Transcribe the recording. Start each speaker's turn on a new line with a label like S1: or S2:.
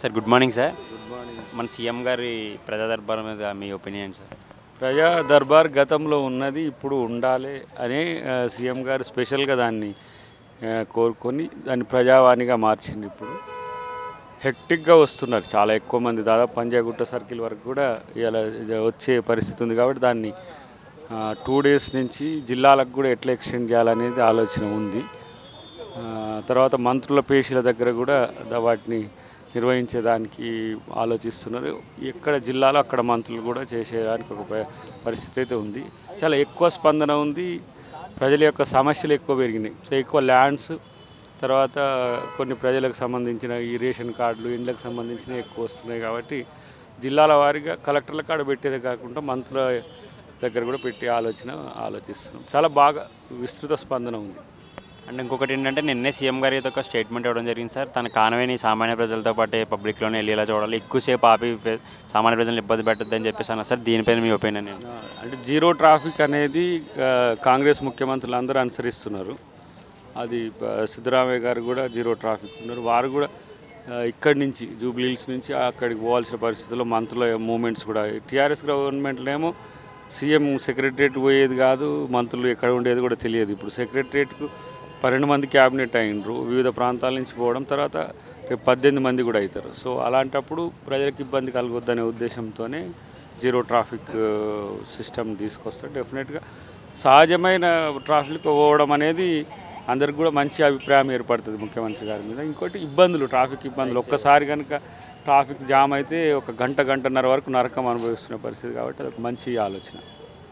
S1: Sir good morning sir.
S2: Good morning.
S1: మన CM గారి ప్రజా దర్బార్ మీద మీ ఒపీనియన్ సార్?
S2: ప్రజా దర్బార్ గతంలో ఉన్నది ఇప్పుడు ఉండాలి అని సీఎం గారు స్పెషల్గా దాన్ని కోరుకొని దాన్ని ప్రజావాణిగా మార్చింది. ఇప్పుడు హెక్టిక్గా వస్తున్నారు చాలా ఎక్కువ మంది, దాదాపు పంజాగుట్ట సర్కిల్ వరకు కూడా ఇలా వచ్చే పరిస్థితి ఉంది. కాబట్టి దాన్ని 2 days నుంచి జిల్లాలకు కూడా ఎట్లా ఎక్స్టెండ్ చేయాలనేది ఆలోచన ఉంది. తర్వాత మంత్రుల పేషీల దగ్గర కూడా వాటిని నిర్వహించేదానికి ఆలోచిస్తున్నారు. ఎక్కడ జిల్లాలో అక్కడ మంత్రులు కూడా చేసేదానికి ఒక పరిస్థితి అయితే ఉంది. చాలా ఎక్కువ స్పందన ఉంది. ప్రజల యొక్క సమస్యలు ఎక్కువ పెరిగినాయి. సో ఎక్కువ ల్యాండ్స్, తర్వాత కొన్ని ప్రజలకు సంబంధించిన ఈ రేషన్ కార్డులు, ఇండ్లకు సంబంధించిన ఎక్కువ వస్తున్నాయి. కాబట్టి జిల్లాల వారీగా కలెక్టర్ల కాడ పెట్టేదే కాకుండా మంత్రుల దగ్గర కూడా పెట్టే ఆలోచిస్తున్నాం. చాలా బాగా విస్తృత స్పందన ఉంది.
S1: అండ్ ఇంకొకటి ఏంటంటే, నిన్నే సీఎం గారి అయితే ఒక స్టేట్మెంట్ ఇవ్వడం జరిగింది సార్. తన కాన్వేని సామాన్య ప్రజలతో పాటే పబ్లిక్లోనే వెళ్ళేలా చూడాలి, ఎక్కువసేపు ఆపి సామాన్య ప్రజలను ఇబ్బంది పెట్టద్దని చెప్పేసి అన్నారు సార్. దీనిపైన మీ ఒపీనియన్ ఏంటి?
S2: అంటే జీరో ట్రాఫిక్ అనేది కాంగ్రెస్ ముఖ్యమంత్రులు అందరూ అనుసరిస్తున్నారు. అది సిద్ధరామయ్య గారు కూడా జీరో ట్రాఫిక్ ఉన్నారు. వారు కూడా ఇక్కడి నుంచి జూబ్లీహిల్స్ నుంచి అక్కడికి పోవాల్సిన పరిస్థితుల్లో మంత్రుల మూమెంట్స్ కూడా, టీఆర్ఎస్ గవర్నమెంట్లో ఏమో సీఎం సెక్రటరియట్ పోయేది కాదు, మంత్రులు ఎక్కడ ఉండేది కూడా తెలియదు. ఇప్పుడు సెక్రటరియట్కు 12 మంది క్యాబినెట్ అయినరు, వివిధ ప్రాంతాల నుంచి పోవడం, తర్వాత రేపు 18 మంది కూడా అవుతారు. సో అలాంటప్పుడు ప్రజలకు ఇబ్బంది కలగొద్దనే ఉద్దేశంతోనే జీరో ట్రాఫిక్ సిస్టమ్ తీసుకొస్తారు. డెఫినెట్గా సహజమైన ట్రాఫిక్ పోవడం అనేది అందరికి కూడా మంచి అభిప్రాయం ఏర్పడుతుంది ముఖ్యమంత్రి గారి మీద. ఇంకోటి ట్రాఫిక్ ఇబ్బందులు ఒక్కసారి కనుక ట్రాఫిక్ జామ్ అయితే ఒక గంటన్నర వరకు నరకం అనుభవిస్తున్న పరిస్థితి. కాబట్టి అదొక మంచి ఆలోచన.